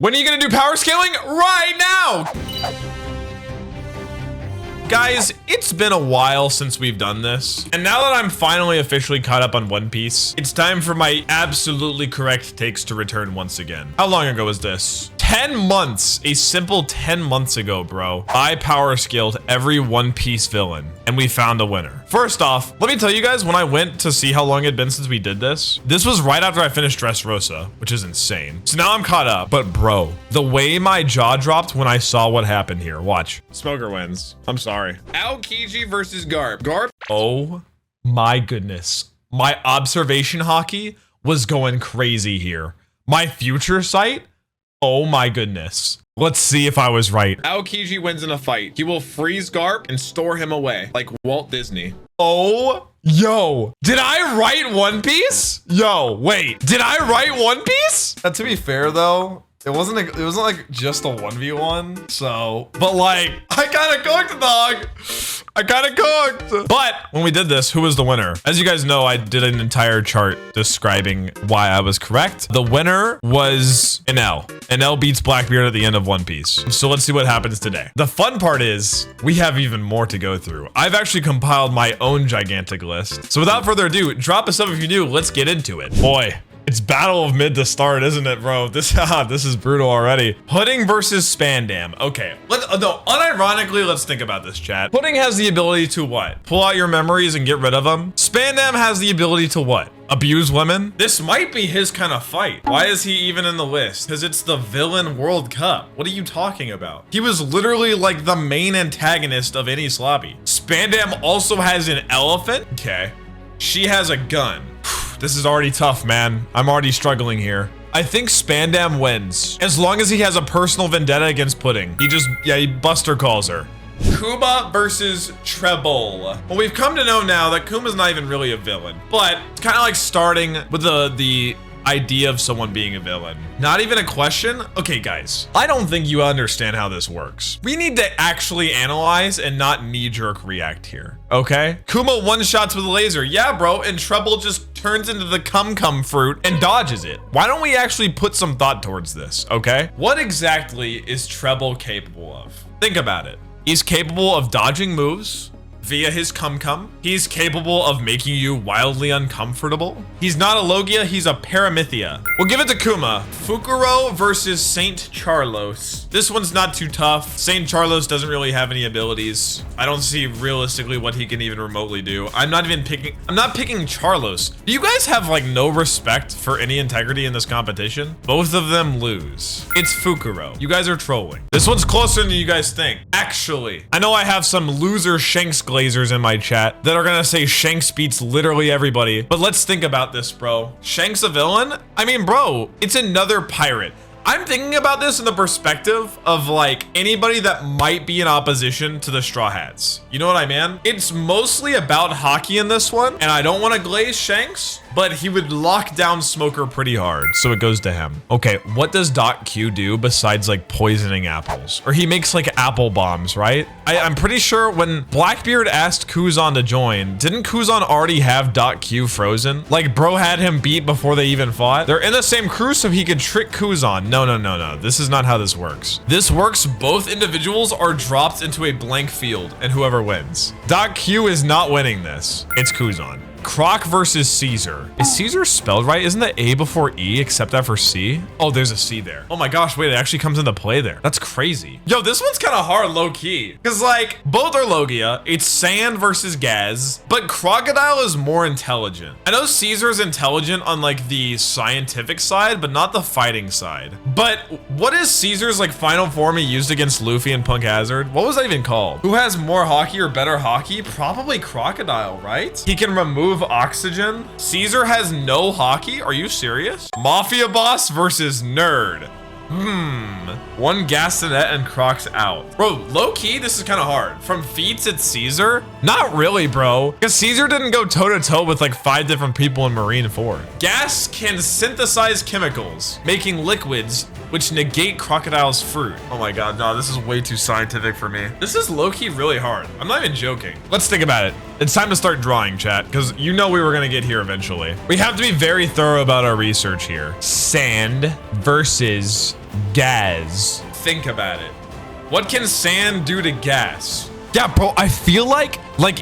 When are you gonna do power scaling? Right now! Guys, it's been a while since we've done this. And now that I'm finally officially caught up on One Piece, it's time for my absolutely correct takes to return once again. How long ago was this? 10 months, a simple 10 months ago, bro. I power scaled every One Piece villain and we found a winner. First off, let me tell you guys, when I went to see how long it had been since we did this was right after I finished Dressrosa, which is insane. So now I'm caught up, but bro, the way my jaw dropped when I saw what happened here, watch. Smoker wins. I'm sorry. Aokiji versus Garp. Garp. Oh my goodness. My observation hockey was going crazy here. My future sight. Oh my goodness. Let's see if I was right. Aokiji wins in a fight. He will freeze Garp and store him away like Walt Disney. Oh, yo, did I write One Piece? Yo, wait, did I write One Piece? To be fair though, it wasn't like just a 1v1, so, but like, I kind of cooked, dog. I kind of cooked. But when we did this, who was the winner? As you guys know, I did an entire chart describing why I was correct. The winner was Enel. Enel beats Blackbeard at the end of One Piece. So let's see what happens today. The fun part is we have even more to go through. I've actually compiled my own gigantic list. So without further ado, drop a sub if you're new. Let's get into it. Boy. It's battle of mid to start, isn't it, bro? This is brutal already. Pudding versus Spandam. Okay, no, unironically, let's think about this, chat. Pudding has the ability to what? Pull out your memories and get rid of them. Spandam has the ability to what? Abuse women? This might be his kind of fight. Why is he even in the list? Because it's the Villain World Cup. What are you talking about? He was literally like the main antagonist of any sloppy. Spandam also has an elephant. Okay. She has a gun. This is already tough, man. I'm already struggling here. I think Spandam wins. As long as he has a personal vendetta against Pudding. He Buster calls her. Kuma versus Treble. Well, we've come to know now that Kuma's not even really a villain, but it's kind of like starting with the idea of someone being a villain. Not even a question? Okay, guys, I don't think you understand how this works. We need to actually analyze and not knee-jerk react here, okay? Kuma one-shots with a laser. Yeah, bro, and Treble just turns into the cum-cum fruit and dodges it. Why don't we actually put some thought towards this, okay? What exactly is Treble capable of? Think about it. He's capable of dodging moves via his cum-cum. He's capable of making you wildly uncomfortable. He's not a Logia, he's a Paramythia. We'll give it to Kuma. Fukuro versus Saint Charlos. This one's not too tough. Saint Charlos doesn't really have any abilities. I don't see realistically what he can even remotely do. I'm not picking Charlos. Do you guys have like no respect for any integrity in this competition? Both of them lose. It's Fukuro. You guys are trolling. This one's closer than you guys think. Actually, I know I have some loser Shanks glazers in my chat that are gonna say Shanks beats literally everybody, but let's think about this, bro. Shanks a villain? I mean, bro, it's another pirate. I'm thinking about this in the perspective of like anybody that might be in opposition to the Straw Hats. You know what I mean? It's mostly about hockey in this one, and I don't want to glaze Shanks, but he would lock down Smoker pretty hard, so it goes to him. Okay, what does Doc Q do besides like poisoning apples? Or he makes like apple bombs, right? I'm pretty sure when Blackbeard asked Kuzan to join, didn't Kuzan already have Doc Q frozen? Like bro had him beat before they even fought. They're in the same crew so he could trick Kuzan. No. This is not how this works. This works, both individuals are dropped into a blank field and whoever wins. Doc Q is not winning this. It's Kuzan. Croc versus Caesar. Is Caesar spelled right? Isn't the A before E except after C? Oh, there's a C there. Oh my gosh, wait, it actually comes into play there. That's crazy. Yo, this one's kind of hard low key. Cause like both are Logia. It's sand versus Gaz, but Crocodile is more intelligent. I know Caesar's intelligent on like the scientific side, but not the fighting side. But what is Caesar's like final form he used against Luffy and Punk Hazard? What was that even called? Who has more hockey or better hockey? Probably Crocodile, right? He can remove oxygen. Caesar has no hockey. Are you serious? Mafia boss versus nerd. One Gastonette and Croc's out. Bro, low key, this is kind of hard. From feats, it's Caesar? Not really, bro. Because Caesar didn't go toe to toe with like 5 different people in Marine 4. Gas can synthesize chemicals, making liquids which negate crocodile's fruit. Oh my god, no, this is way too scientific for me. This is low-key really hard. I'm not even joking. Let's think about it. It's time to start drawing, chat, because you know we were gonna get here eventually. We have to be very thorough about our research here. Sand versus gas. Think about it. What can sand do to gas? Yeah, bro, I feel like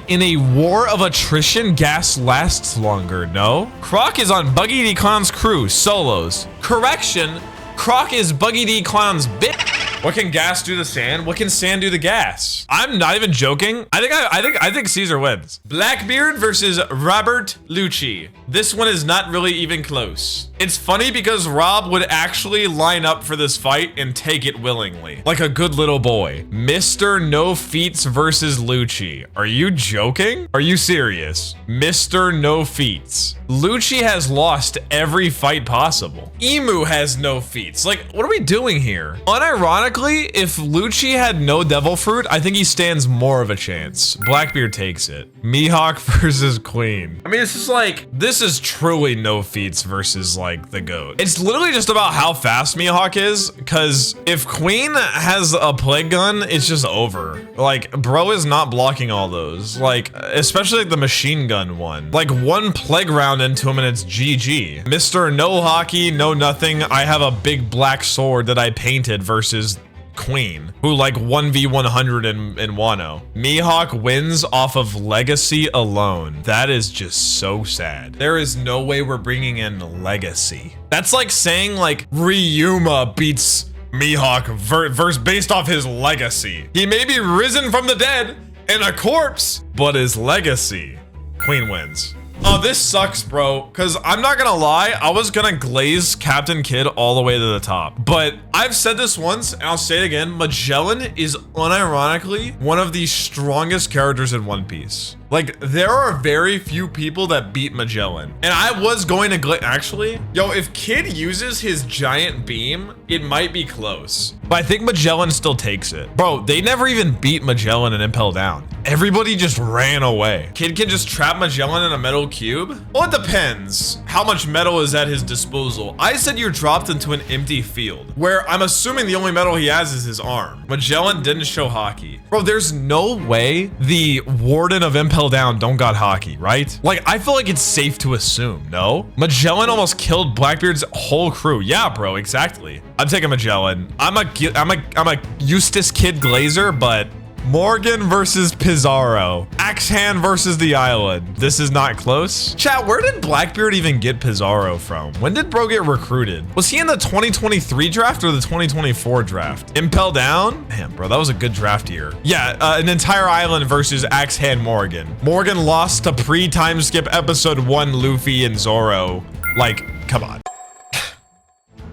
in a war of attrition, gas lasts longer, no? Croc is on Buggy D Clown's crew, solos. Correction, Croc is Buggy D Clown's bit. What can gas do to sand? What can sand do to gas? I'm not even joking. I think Caesar wins. Blackbeard versus Robert Lucci. This one is not really even close. It's funny because Rob would actually line up for this fight and take it willingly, like a good little boy. Mr. No Feats versus Lucci. Are you joking? Are you serious? Mr. No Feats. Lucci has lost every fight possible. Emu has no feats. Like, what are we doing here? Unironically, if Lucci had no devil fruit, I think he stands more of a chance. Blackbeard takes it. Mihawk versus Queen. I mean, it's just like, this is truly no feats versus like the GOAT. It's literally just about how fast Mihawk is, because if Queen has a plague gun, it's just over. Like, bro is not blocking all those. Like, especially like the machine gun one. Like, one plague round into him and it's GG. Mr. No Hockey, no nothing. I have a big black sword that I painted versus Queen, who like 1v100 in Wano. Mihawk wins off of legacy alone. That is just so sad. There is no way we're bringing in legacy. That's like saying like Ryuma beats Mihawk based off his legacy. He may be risen from the dead and a corpse, but his legacy. Queen wins. Oh, this sucks, bro, because I'm not gonna lie, I was gonna glaze Captain Kidd all the way to the top. But I've said this once, and I'll say it again, Magellan is unironically one of the strongest characters in One Piece. Like, there are very few people that beat Magellan. And I was going to glaze, actually, yo, if Kidd uses his giant beam, it might be close. But I think Magellan still takes it. Bro, they never even beat Magellan and Impel Down. Everybody just ran away. Kidd can just trap Magellan in a metal cube? Well, it depends how much metal is at his disposal. I said you're dropped into an empty field, where I'm assuming the only metal he has is his arm. Magellan didn't show hockey. Bro, there's no way the Warden of Impel Down don't got hockey, right? Like, I feel like it's safe to assume, no? Magellan almost killed Blackbeard's whole crew. Yeah, bro, exactly. I'm taking Magellan. I'm a Eustace Kid Glazer, but Morgan versus Pizarro. Axehand versus the island. This is not close. Chat, where did Blackbeard even get Pizarro from? When did bro get recruited? Was he in the 2023 draft or the 2024 draft? Impel Down? Damn, bro, that was a good draft year. Yeah, an entire island versus Axehand Morgan. Morgan lost to pre-time skip episode 1 Luffy and Zoro. Like, come on.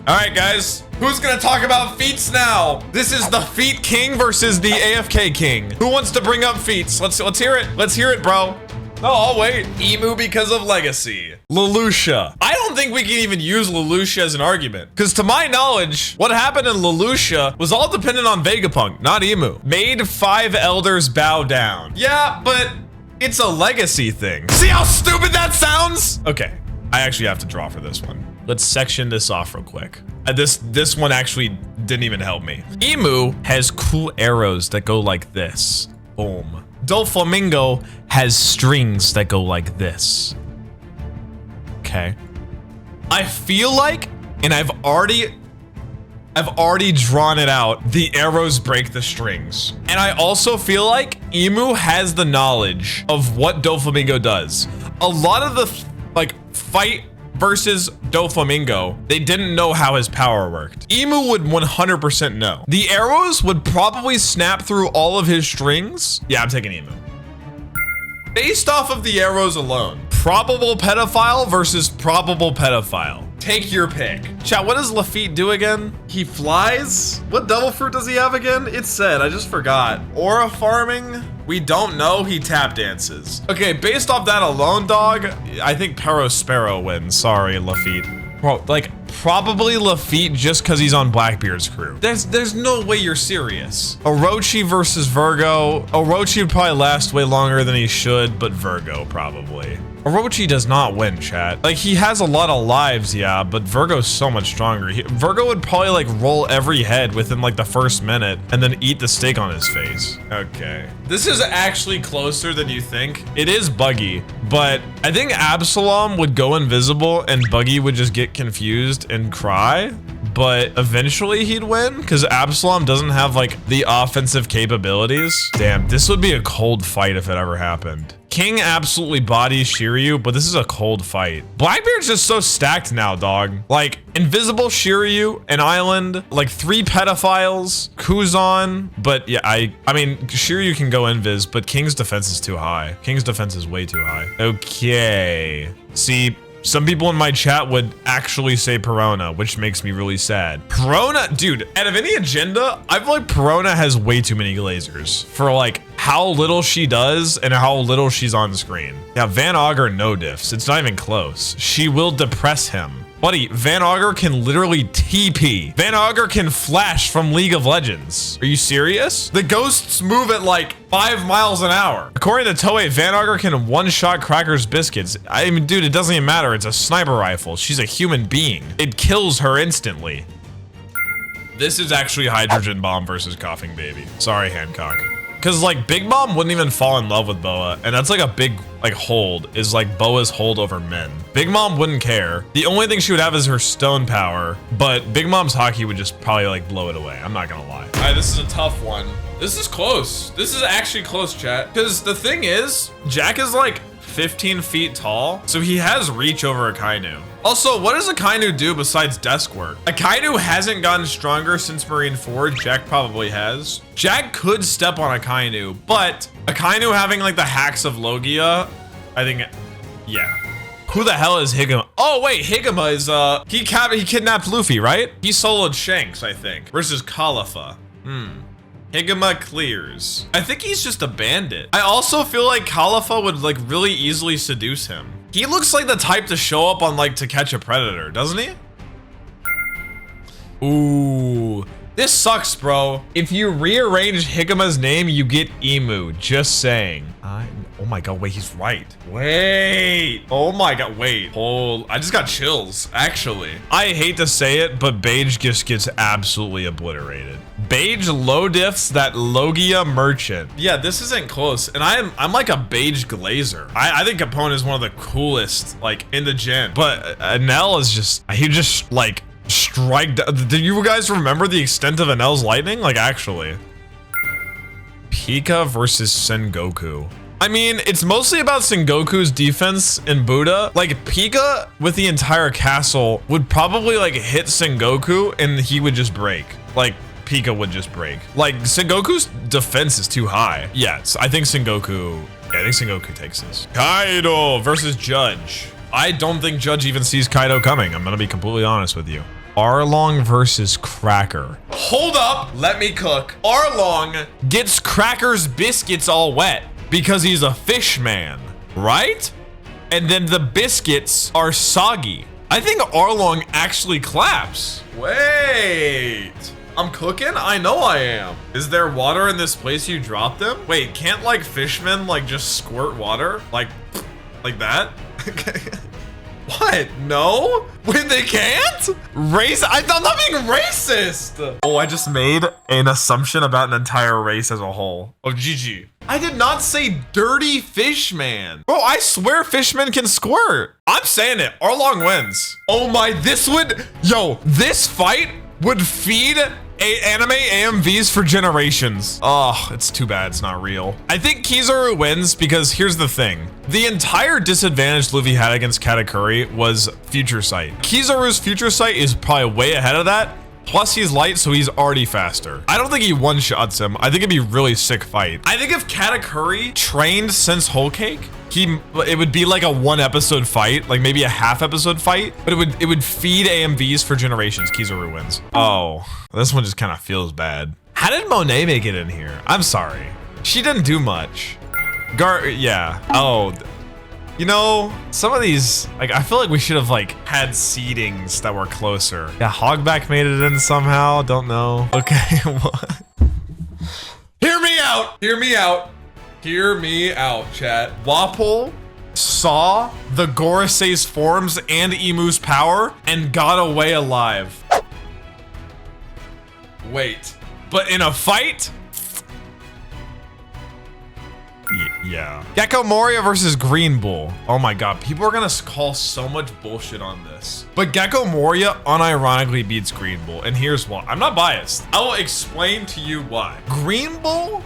All right, guys, who's gonna talk about feats now? This is the Feat King versus the AFK King. Who wants to bring up feats? Let's hear it. Let's hear it, bro. No, I'll wait. Emu because of legacy. Lelouch. I don't think we can even use Lelouch as an argument, because to my knowledge, what happened in Lelouch was all dependent on Vegapunk, not Emu. Made 5 elders bow down. Yeah, but it's a legacy thing. See how stupid that sounds? Okay, I actually have to draw for this one. Let's section this off real quick. This one actually didn't even help me. Emu has cool arrows that go like this. Boom. Doflamingo has strings that go like this. Okay. I feel like, and I've already drawn it out, the arrows break the strings. And I also feel like Emu has the knowledge of what Doflamingo does. A lot of the fight versus Doflamingo, they didn't know how his power worked. Emu would 100% know. The arrows would probably snap through all of his strings. Yeah, I'm taking Emu. Based off of the arrows alone, probable pedophile versus probable pedophile. Take your pick. Chat, what does Lafitte do again? He flies? What devil fruit does he have again? It said, I just forgot. Aura farming? We don't know. He tap dances. Okay, based off that alone, dog, I think Sparrow wins. Sorry, Lafitte. Bro, like, probably Lafitte just because he's on Blackbeard's crew. There's no way you're serious. Orochi versus Virgo. Orochi would probably last way longer than he should, but Virgo probably. Orochi does not win, chat. Like, he has a lot of lives, yeah, but Virgo's so much stronger. Virgo would probably like roll every head within like the first minute and then eat the steak on his face. Okay. This is actually closer than you think. It is buggy, but I think Absalom would go invisible and Buggy would just get confused and cry. But eventually he'd win because Absalom doesn't have like the offensive capabilities. Damn, this would be a cold fight if it ever happened. King absolutely bodies Shiryu, but this is a cold fight. Blackbeard's just so stacked now, dog. Like, invisible Shiryu, an island, like 3 pedophiles, Kuzan, but yeah, I mean, Shiryu can go invis, but King's defense is too high. King's defense is way too high. Okay. See, some people in my chat would actually say Perona, which makes me really sad. Perona, dude, out of any agenda, I feel like Perona has way too many lasers for like how little she does and how little she's on screen. Yeah, Van Augur no diffs. It's not even close. She will depress him. Buddy, Van Augur can literally TP. Van Augur can flash from League of Legends. Are you serious? The ghosts move at like 5 miles an hour. According to Toei, Van Augur can one-shot Cracker's biscuits. I mean, dude, it doesn't even matter. It's a sniper rifle. She's a human being. It kills her instantly. This is actually Hydrogen Bomb versus Coughing Baby. Sorry, Hancock. Because like Big Mom wouldn't even fall in love with Boa, and that's like a big like hold, is like Boa's hold over men. Big Mom wouldn't care. The only thing she would have is her stone power, but Big Mom's hockey would just probably like blow it away. I'm not gonna lie. All right, this is a tough one. This is close. This is actually close, chat. Because the thing is, Jack is like 15 feet tall, so he has reach over Akainu. Also, what does Akainu do besides desk work? Akainu hasn't gotten stronger since Marine Forge. Jack probably has. Jack could step on Akainu, but Akainu having like the hacks of Logia, I think, yeah. Who the hell is Higama? Oh wait, Higama is he kidnapped Luffy, right? He soloed Shanks, I think, versus Khalifa. Higama clears. I think he's just a bandit. I also feel like Khalifa would like really easily seduce him. He looks like the type to show up on like To Catch a Predator, doesn't he? Ooh, this sucks, bro. If you rearrange Higama's name, you get Emu, just saying. Oh my god, wait, he's right. Wait, oh my god, wait. Oh, I just got chills, actually. I hate to say it, but Beige just gets absolutely obliterated. Beige low diffs that Logia merchant. Yeah, this isn't close, and I'm like a Beige glazer. I think Capone is one of the coolest, like, in the gen. But Enel is just, he just like strike. Do you guys remember the extent of Enel's lightning? Like, actually. Pika versus Sengoku. I mean, it's mostly about Sengoku's defense in Buddha. Like, Pika with the entire castle would probably like hit Sengoku and he would just break. Like, Pika would just break. Like, Sengoku's defense is too high. Yes, I think Sengoku takes this. Kaido versus Judge. I don't think Judge even sees Kaido coming. I'm gonna be completely honest with you. Arlong versus Cracker. Hold up, let me cook. Arlong gets Cracker's biscuits all wet because he's a fish man, right? And then the biscuits are soggy. I think Arlong actually claps. Wait, I'm cooking? I know I am. Is there water in this place you dropped them? Wait, can't like fishmen like just squirt water? Like that? What? No? Wait, they can't? I'm not being racist. Oh, I just made an assumption about an entire race as a whole. Oh, GG. I did not say dirty fishman. Bro, I swear fishmen can squirt. I'm saying it. Arlong wins. Oh my, this fight would feed anime AMVs for generations. Oh, it's too bad it's not real. I think Kizaru wins because here's the thing. The entire disadvantage Luffy had against Katakuri was Future Sight. Kizaru's Future Sight is probably way ahead of that. Plus he's light, so he's already faster. I don't think he one-shots him. I think it'd be a really sick fight. I think if Katakuri trained since Whole Cake, it would be like a 1-episode fight, like maybe a half-episode fight, but it would feed AMVs for generations. Kizaru wins. Oh, this one just kind of feels bad. How did Monet make it in here? I'm sorry. She didn't do much. Yeah. Oh, you know, some of these, like, I feel like we should have like had seedings that were closer. Yeah, Hogback made it in somehow. Don't know. Okay, what? Hear me out. Hear me out. Hear me out, chat. Wapol saw the Gorisei's forms and Emu's power and got away alive. Wait, but in a fight? Yeah. Gecko Moria versus Green Bull. Oh my god, people are gonna call so much bullshit on this. But Gecko Moria unironically beats Green Bull, and here's why. I'm not biased. I will explain to you why. Green Bull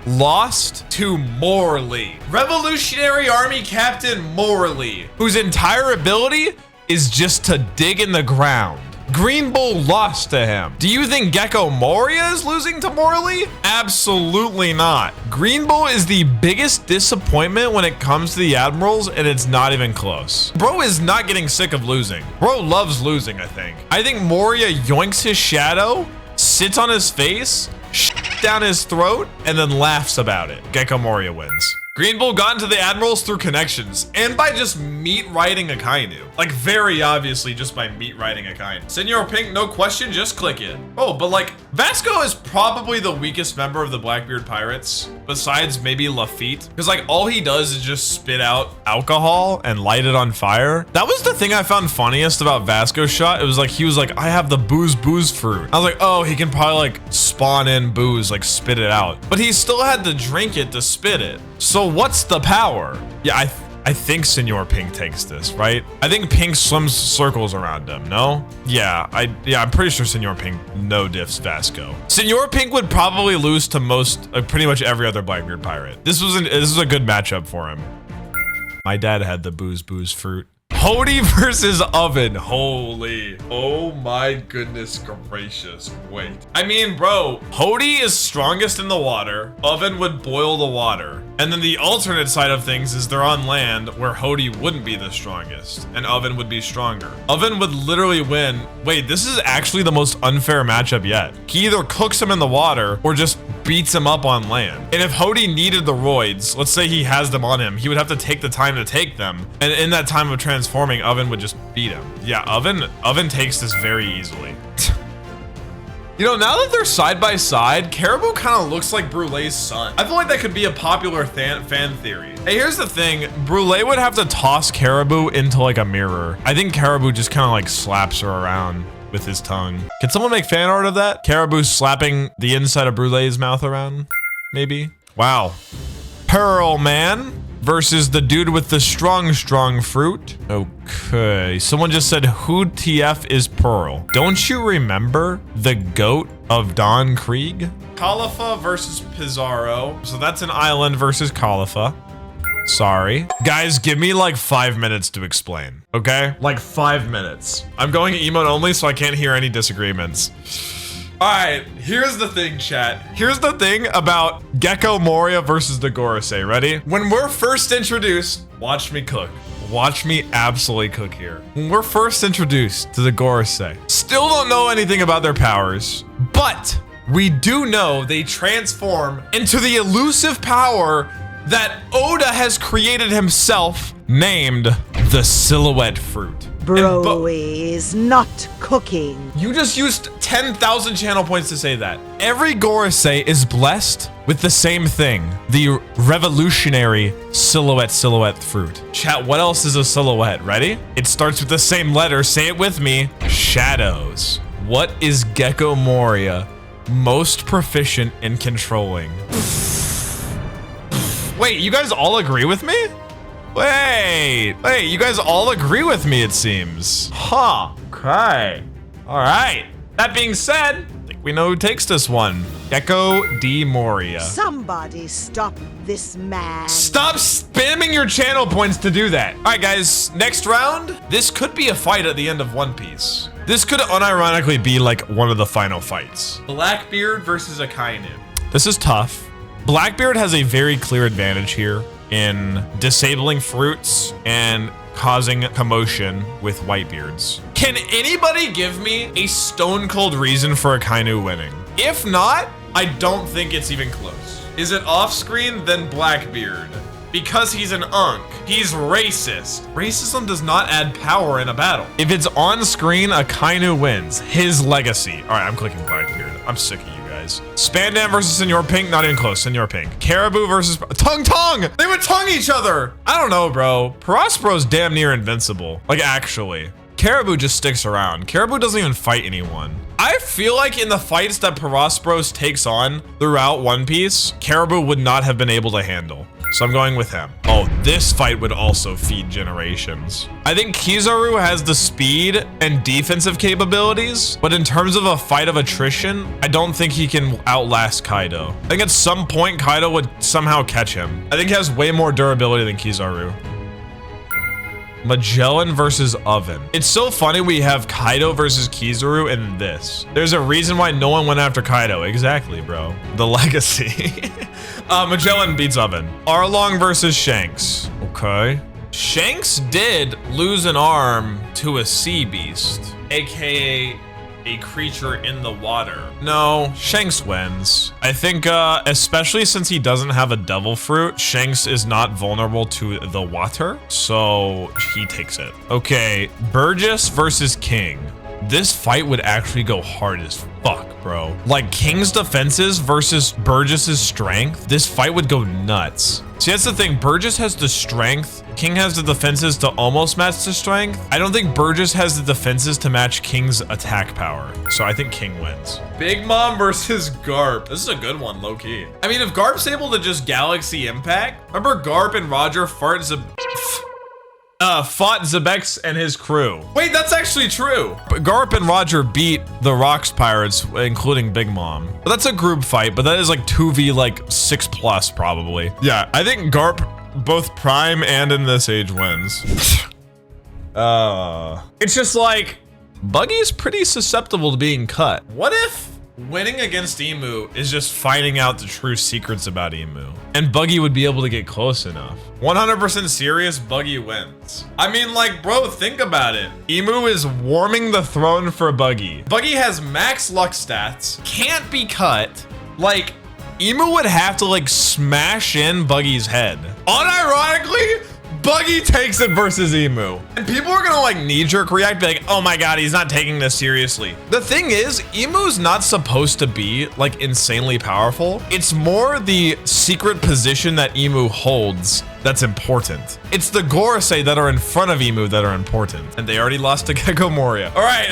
lost to Morley. Revolutionary Army Captain Morley, whose entire ability is just to dig in the ground. Green Bull lost to him. Do you think Gecko Moria is losing to Morley? Absolutely not. Green Bull is the biggest disappointment when it comes to the Admirals, and it's not even close. Bro is not getting sick of losing. Bro loves losing, I think. I think Moria yoinks his shadow, sits on his face, down his throat, and then laughs about it. Gecko Moria wins. Green Bull got into the Admirals through connections and by just meat riding a Kainu. Like very obviously just by meat riding a Kainu. Senor Pink, no question, just click it. Oh, but like Vasco is probably the weakest member of the Blackbeard Pirates besides maybe Lafitte. Because like all he does is just spit out alcohol and light it on fire. That was the thing I found funniest about Vasco's shot. It was like, he was like, I have the booze fruit. I was like, oh, he can probably like spawn in booze, like spit it out. But he still had to drink it to spit it. So what's the power? Yeah, I think Senor Pink takes this, right? I think Pink swims circles around him, no? Yeah, I'm pretty sure Senor Pink no diffs Vasco. Senor Pink would probably lose to most, pretty much every other Blackbeard pirate. This was a good matchup for him. My dad had the booze fruit. Hody versus Oven. Holy. Oh my goodness gracious. Wait. I mean, bro, Hody is strongest in the water. Oven would boil the water. And then the alternate side of things is they're on land where Hody wouldn't be the strongest and Oven would be stronger. Oven would literally win. Wait, this is actually the most unfair matchup yet. He either cooks him in the water or just beats him up on land. And if Hody needed the roids, let's say he has them on him, he would have to take the time to take them. And in that time of transforming, Oven would just beat him. Yeah, Oven takes this very easily. You know, now that they're side by side, Caribou kind of looks like Brulee's son. I feel like that could be a popular fan theory. Hey, here's the thing. Brule would have to toss Caribou into like a mirror. I think Caribou just kind of like slaps her around with his tongue. Can someone make fan art of that? Caribou slapping the inside of Brulee's mouth around, maybe? Wow. Pearl Man versus the dude with the strong fruit. Okay, someone just said, who TF is Pearl? Don't you remember the goat of Don Krieg? Khalifa versus Pizarro. So that's an island versus Khalifa. Sorry. Guys, give me like 5 minutes to explain, okay? Like 5 minutes. I'm going emote only so I can't hear any disagreements. All right, here's the thing, chat. Here's the thing about Gecko Moria versus the Gorisei. Ready? When we're first introduced, watch me cook. Watch me absolutely cook here. When we're first introduced to the Gorisei, still don't know anything about their powers, but we do know they transform into the elusive power that Oda has created himself, named the Silhouette Fruit. Bro is not cooking. You just used 10,000 channel points to say that. Every Gorisei is blessed with the same thing, the revolutionary silhouette fruit. Chat, what else is a silhouette? Ready? It starts with the same letter. Say it with me. Shadows. What is Gecko Moria most proficient in controlling? Wait, you guys all agree with me? Wait, you guys all agree with me, it seems. Huh, okay. All right, that being said, I think we know who takes this one. Gecko D. Moria. Somebody stop this man. Stop spamming your channel points to do that. All right, guys, next round. This could be a fight at the end of One Piece. This could unironically be like one of the final fights. Blackbeard versus Akainu. This is tough. Blackbeard has a very clear advantage here in disabling fruits and causing commotion with Whitebeards. Can anybody give me a stone cold reason for Akainu winning? If not, I don't think it's even close. Is it off screen? Then Blackbeard. because he's an unk. He's racist. Racism does not add power in a battle. If it's on screen, Akainu wins. His legacy. All right, I'm clicking Blackbeard. I'm sick of you guys. Spandan versus Senor Pink, not even close. Senor Pink. Caribou versus Tongue. They would tongue each other. I don't know, bro. Prospero's damn near invincible. Like, actually. Caribou just sticks around. Caribou doesn't even fight anyone. I feel like in the fights that Prosperos takes on throughout One Piece, Caribou would not have been able to handle. So I'm going with him. Oh, this fight would also feed generations. I think Kizaru has the speed and defensive capabilities, but in terms of a fight of attrition, I don't think he can outlast Kaido. I think at some point, Kaido would somehow catch him. I think he has way more durability than Kizaru. Magellan versus Oven. It's so funny we have Kaido versus Kizaru in this. There's a reason why no one went after Kaido. Exactly, bro. The legacy. Magellan beats Oven. Arlong versus Shanks. Okay. Shanks did lose an arm to a sea beast, aka a creature in the water. No, Shanks wins. I think, especially since he doesn't have a devil fruit, Shanks is not vulnerable to the water, so he takes it. Okay, Burgess versus King. This fight would actually go hard as fuck, bro. Like King's defenses versus Burgess's strength, this fight would go nuts. See, that's the thing. Burgess has the strength. King has the defenses to almost match the strength. I don't think Burgess has the defenses to match King's attack power. So I think King wins. Big Mom versus Garp. This is a good one, low key. I mean, if Garp's able to just galaxy impact, remember Garp and Roger fought Zebex and his crew. Wait, that's actually true. Garp and Roger beat the Rocks Pirates, including Big Mom. But that's a group fight, but that is like 2v like 6+ probably. Yeah, I think Garp both Prime and in this age wins. It's just like, Buggy is pretty susceptible to being cut. What if winning against Emu is just finding out the true secrets about Emu? And Buggy would be able to get close enough. 100% serious, Buggy wins. I mean, like, bro, think about it. Emu is warming the throne for Buggy. Buggy has max luck stats, can't be cut. Like, Emu would have to, like, smash in Buggy's head. Unironically, Buggy takes it versus Emu. And people are gonna like knee-jerk react, be like, oh my god, he's not taking this seriously. The thing is, Emu's not supposed to be like insanely powerful. It's more the secret position that Emu holds that's important. It's the Gorosei that are in front of Emu that are important. And they already lost to Gecko Moria. All right,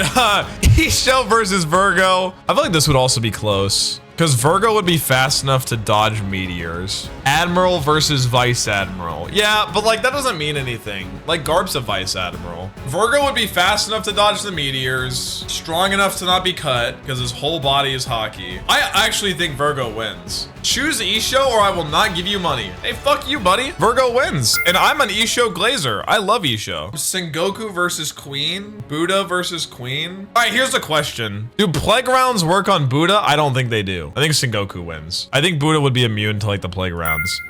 Isho versus Virgo. I feel like this would also be close, because Virgo would be fast enough to dodge meteors. Admiral versus Vice Admiral. Yeah, but like that doesn't mean anything. Like Garp's a Vice Admiral. Virgo would be fast enough to dodge the meteors, strong enough to not be cut because his whole body is hockey. I actually think Virgo wins. Choose Isho or I will not give you money. Hey, fuck you, buddy. Virgo wins. And I'm an Isho glazer. I love Isho. Sengoku versus Queen. Buddha versus Queen. All right, here's a question. Do plague rounds work on Buddha? I don't think they do. I think Sengoku wins. I think Buddha would be immune to like the plague rounds.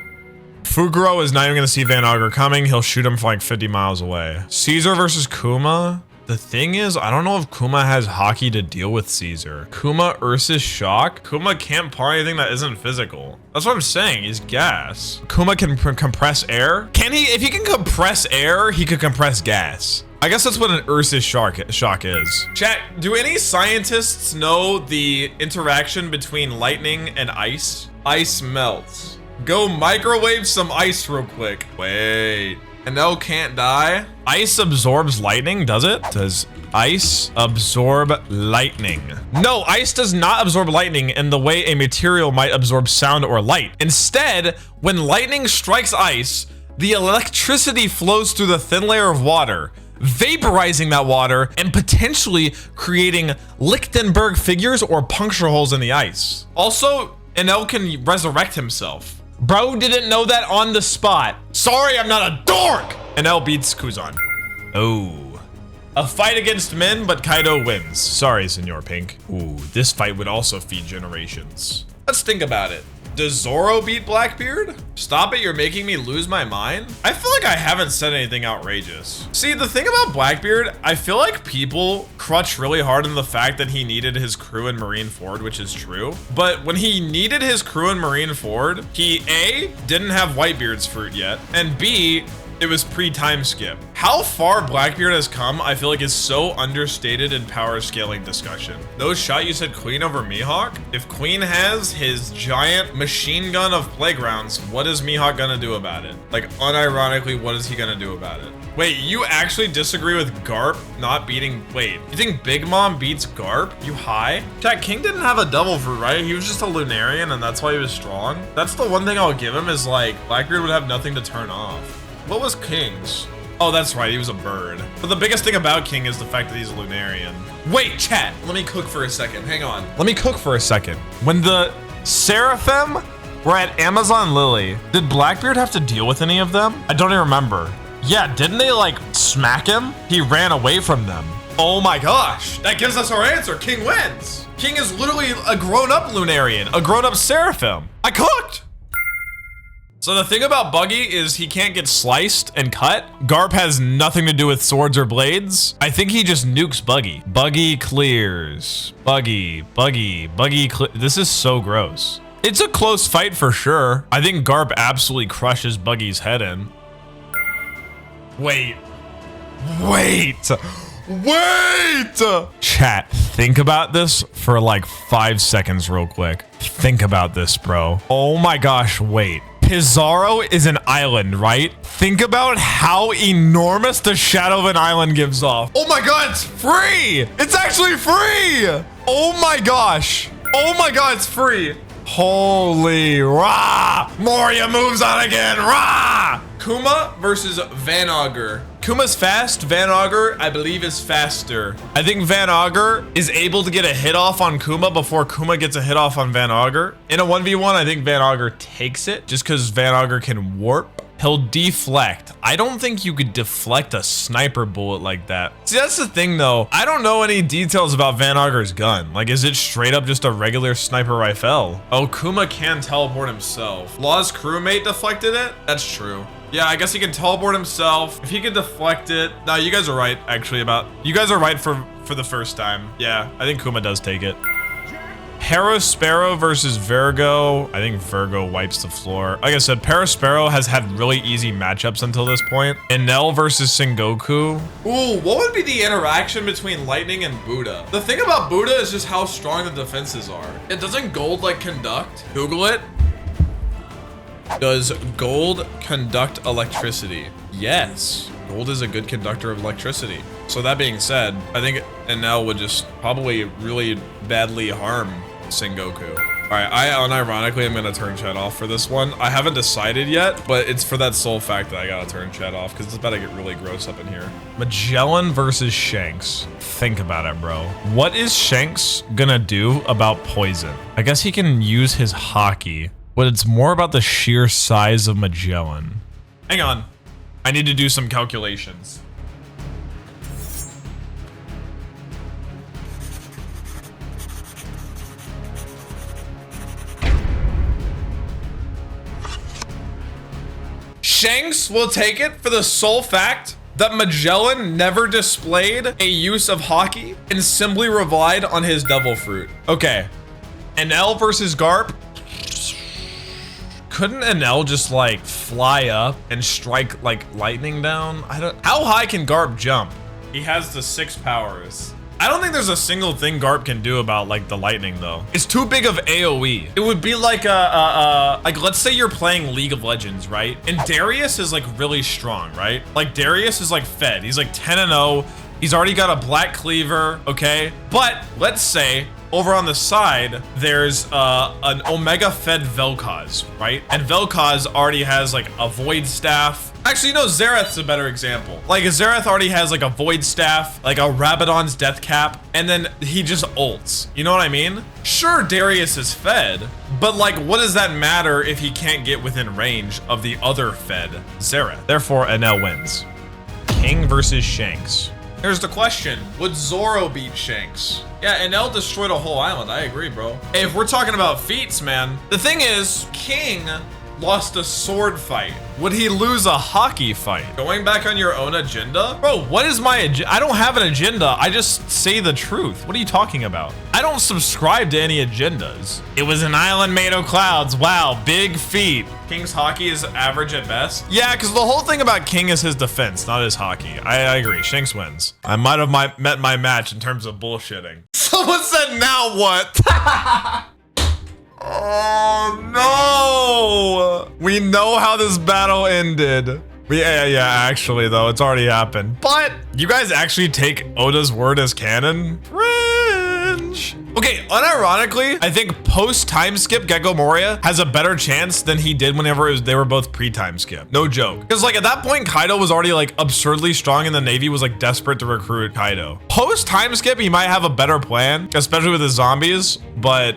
Fuguro is not even gonna see Van Augur coming. He'll shoot him from like 50 miles away. Caesar versus Kuma. The thing is, I don't know if Kuma has hockey to deal with Caesar. Kuma Ursus Shock. Kuma can't par anything that isn't physical. That's what I'm saying, he's gas. Kuma can compress air. Can he? If he can compress air, he could compress gas. I guess that's what an Ursus shock is. Chat, do any scientists know the interaction between lightning and ice? Ice melts. Go microwave some ice real quick. Wait. Enel can't die? Ice absorbs lightning, does it? Does ice absorb lightning? No, ice does not absorb lightning in the way a material might absorb sound or light. Instead, when lightning strikes ice, the electricity flows through the thin layer of water, vaporizing that water and potentially creating Lichtenberg figures or puncture holes in the ice. Also, Enel can resurrect himself. Bro didn't know that on the spot. Sorry, I'm not a dork. Enel beats Kuzan. Oh. A fight against men, but Kaido wins. Sorry, Senor Pink. Ooh, this fight would also feed generations. Let's think about it. Does Zoro beat Blackbeard? Stop it, you're making me lose my mind. I feel like I haven't said anything outrageous. See, the thing about Blackbeard, I feel like people crutch really hard on the fact that he needed his crew in Marineford, which is true. But when he needed his crew in Marineford, he A, didn't have Whitebeard's fruit yet, and B, it was pre-time skip. How far Blackbeard has come, I feel like is so understated in power scaling discussion. No shot you said Queen over Mihawk? If Queen has his giant machine gun of playgrounds, what is Mihawk gonna do about it? Like, unironically, what is he gonna do about it? Wait, you actually disagree with Garp not beating, wait, you think Big Mom beats Garp? You high? Chat, King didn't have a double fruit, right? He was just a Lunarian and that's why he was strong. That's the one thing I'll give him is like, Blackbeard would have nothing to turn off. What was King's? Oh, that's right, he was a bird. But the biggest thing about King is the fact that he's a Lunarian. Wait, chat, let me cook for a second, hang on. Let me cook for a second. When the Seraphim were at Amazon Lily, did Blackbeard have to deal with any of them? I don't even remember. Yeah, didn't they like smack him? He ran away from them. Oh my gosh, that gives us our answer, King wins. King is literally a grown-up Lunarian, a grown-up Seraphim. I cooked. So the thing about Buggy is he can't get sliced and cut. Garp has nothing to do with swords or blades. I think he just nukes Buggy. Buggy clears. Buggy. This is so gross. It's a close fight for sure. I think Garp absolutely crushes Buggy's head in. Wait. Chat, think about this for like 5 seconds real quick. Think about this, bro. Oh my gosh, wait. Pizarro is an island, right? Think about how enormous the shadow of an island gives off. Oh my god, it's free! It's actually free! Oh my gosh. Oh my god, it's free. Holy rah! Moria moves on again, rah! Kuma versus Van Augur. Kuma's fast, Van Augur, I believe, is faster. I think Van Augur is able to get a hit off on Kuma before Kuma gets a hit off on Van Augur. In a 1v1, I think Van Augur takes it just because Van Augur can warp. He'll deflect. I don't think you could deflect a sniper bullet like that. See, that's the thing though. I don't know any details about Van Augur's gun. Like, is it straight up just a regular sniper rifle? Oh, Kuma can teleport himself. Law's crewmate deflected it? That's true. Yeah, I guess he can teleport himself. If he could deflect it. No, you guys are right, actually, you guys are right for the first time. Yeah, I think Kuma does take it. Parasparrow versus Virgo. I think Virgo wipes the floor. Like I said, Parasparrow has had really easy matchups until this point. Enel versus Sengoku. Ooh, what would be the interaction between Lightning and Buddha? The thing about Buddha is just how strong the defenses are. It doesn't gold like conduct. Google it. Does gold conduct electricity? Yes. Gold is a good conductor of electricity. So that being said, I think Enel would just probably really badly harm Sengoku. All right, I unironically am gonna turn chat off for this one. I haven't decided yet, but it's for that sole fact that I gotta turn chat off because it's about to get really gross up in here. Magellan versus Shanks. Think about it, bro. What is Shanks gonna do about poison? I guess he can use his hockey, but it's more about the sheer size of Magellan. Hang on. I need to do some calculations. Shanks will take it for the sole fact that Magellan never displayed a use of hockey and simply relied on his devil fruit. Okay, Enel versus Garp. Couldn't Enel just like fly up and strike like lightning down? How high can Garp jump? He has the 6 powers. I don't think there's a single thing Garp can do about like the lightning though. It's too big of AoE. It would be like like let's say you're playing League of Legends, right? And Darius is like really strong, right? Like Darius is like fed. He's like 10-0. He's already got a black cleaver, okay? But let's say over on the side, there's an Omega fed Vel'Koz, right? And Vel'Koz already has like a Void Staff. Actually, no, Zerath's a better example. Like Zerath already has like a Void Staff, like a Rabadon's Death Cap, and then he just ults. You know what I mean? Sure, Darius is fed, but like what does that matter if he can't get within range of the other fed Zerath? Therefore, Enel wins. King versus Shanks. Here's the question, would Zoro beat Shanks? Yeah, and L destroyed a whole island. I agree, bro. Hey, if we're talking about feats, man, the thing is, King lost a sword fight. Would he lose a hockey fight? Going back on your own agenda? Bro, what is my agenda? I don't have an agenda. I just say the truth. What are you talking about? I don't subscribe to any agendas. It was an island made of clouds. Wow, big feat. King's hockey is average at best. Yeah, because the whole thing about King is his defense, not his hockey. I agree. Shanks wins. I might have met my match in terms of bullshitting. Someone said, now what? Oh no! We know how this battle ended. Yeah, actually though, it's already happened. But you guys actually take Oda's word as canon? Cringe. Okay, unironically, I think post time skip Gecko Moria has a better chance than he did whenever they were both pre-time skip. No joke. Because like at that point, Kaido was already like absurdly strong and the Navy was like desperate to recruit Kaido. Post time skip, he might have a better plan, especially with his zombies. But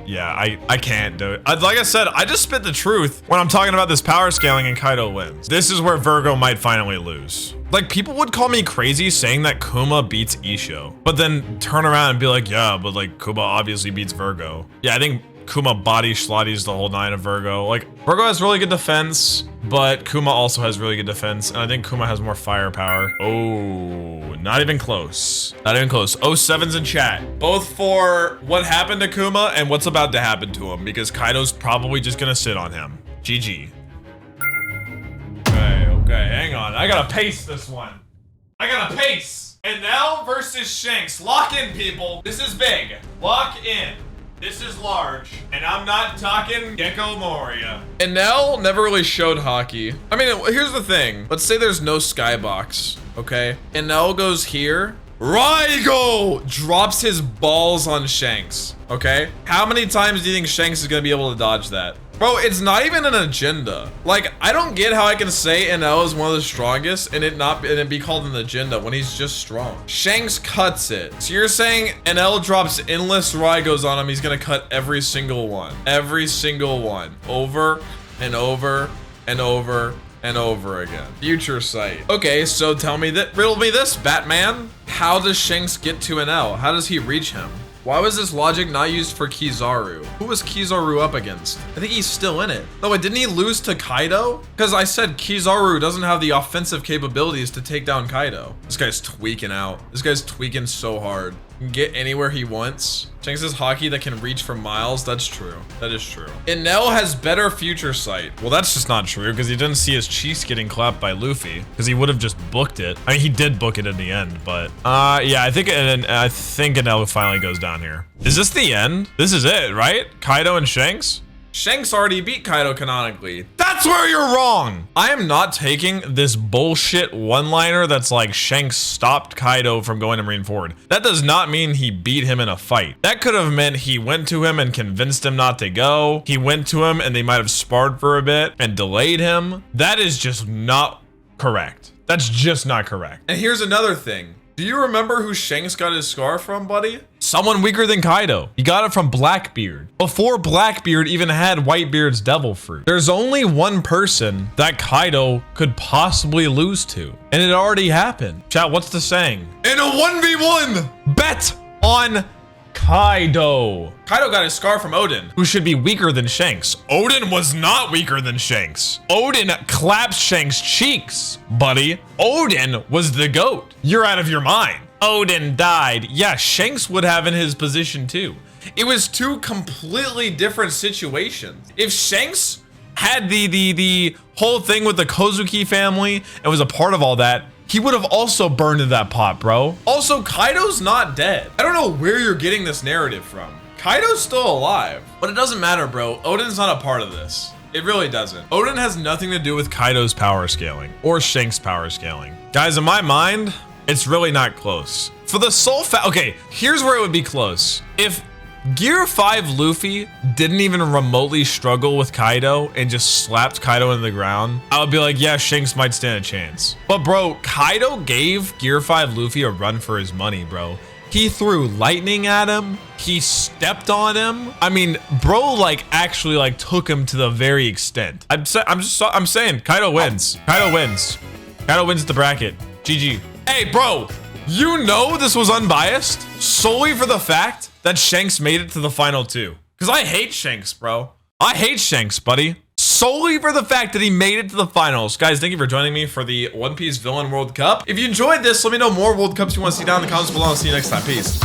yeah, I can't do it. Like I said, I just spit the truth when I'm talking about this power scaling and Kaido wins. This is where Virgo might finally lose. Like, people would call me crazy saying that Kuma beats Isho, but then turn around and be like, yeah, but like Kuma obviously beats Virgo. Yeah, I think Kuma body slotties the whole 9 of Virgo. Like, Virgo has really good defense, but Kuma also has really good defense, and I think Kuma has more firepower. Oh, not even close. Not even close. 07's in chat. Both for what happened to Kuma and what's about to happen to him, because Kaido's probably just gonna sit on him. GG. Okay, hang on. I gotta pace this one. I gotta pace. And now versus Shanks. Lock in, people. This is big. Lock in. This is large. And I'm not talking Gecko Moria. And Nell never really showed hockey. I mean, here's the thing. Let's say there's no skybox, okay? And Nell goes here. Raigo drops his balls on Shanks, okay? How many times do you think Shanks is gonna be able to dodge that? Bro, it's not even an agenda. Like, I don't get how I can say NL is one of the strongest and it be called an agenda when he's just strong. Shanks cuts it. So you're saying NL drops endless Raigos on him, he's gonna cut every single one. Every single one. Over and over and over and over again. Future sight. Okay, so riddle me this, Batman. How does Shanks get to NL? How does he reach him? Why was this logic not used for Kizaru? Who was Kizaru up against? I think he's still in it. No, wait, didn't he lose to Kaido? Because I said Kizaru doesn't have the offensive capabilities to take down Kaido. This guy's tweaking out. This guy's tweaking so hard. He can get anywhere he wants. Shanks is hockey that can reach for miles. That's true. That is true. Enel has better future sight. Well, that's just not true because he didn't see his cheeks getting clapped by Luffy because he would have just booked it. I mean, he did book it in the end, but yeah, I think Enel finally goes down here. Is this the end? This is it, right? Kaido and Shanks? Shanks already beat Kaido canonically. That's where you're wrong. I am not taking this bullshit one-liner that's like Shanks stopped Kaido from going to Marineford. That does not mean he beat him in a fight. That could have meant he went to him and convinced him not to go. He went to him and they might have sparred for a bit and delayed him. That is just not correct. That's just not correct. And here's another thing. Do you remember who Shanks got his scar from, buddy? Someone weaker than Kaido. He got it from Blackbeard. Before Blackbeard even had Whitebeard's devil fruit. There's only one person that Kaido could possibly lose to. And it already happened. Chat, what's the saying? In a 1v1, bet on Kaido. Kaido got his scar from Odin, who should be weaker than Shanks. Odin was not weaker than Shanks. Odin clapped Shanks' cheeks, buddy. Odin was the GOAT. You're out of your mind. Odin died. Yeah, Shanks would have in his position too. It was two completely different situations. If Shanks had the whole thing with the Kozuki family and was a part of all that, he would have also burned in that pot, bro. Also, Kaido's not dead. I don't know where you're getting this narrative from. Kaido's still alive, but it doesn't matter, bro. Odin's not a part of this. It really doesn't. Odin has nothing to do with Kaido's power scaling or Shanks' power scaling. Guys, in my mind, it's really not close. For the sole fact, okay, here's where it would be close. If Gear 5 Luffy didn't even remotely struggle with Kaido and just slapped Kaido into the ground, I would be like, yeah, Shanks might stand a chance. But bro, Kaido gave Gear 5 Luffy a run for his money, bro. He threw lightning at him. He stepped on him. I mean, bro, like actually like took him to the very extent. I'm saying Kaido wins. Kaido wins. Kaido wins the bracket. GG. Hey, bro, You know this was unbiased solely for the fact that Shanks made it to the final 2. Because I hate Shanks, bro. I hate Shanks, buddy. Solely for the fact that he made it to the finals. Guys, thank you for joining me for the One Piece Villain World Cup. If you enjoyed this, let me know more World Cups you want to see down in the comments below. I'll see you next time. Peace.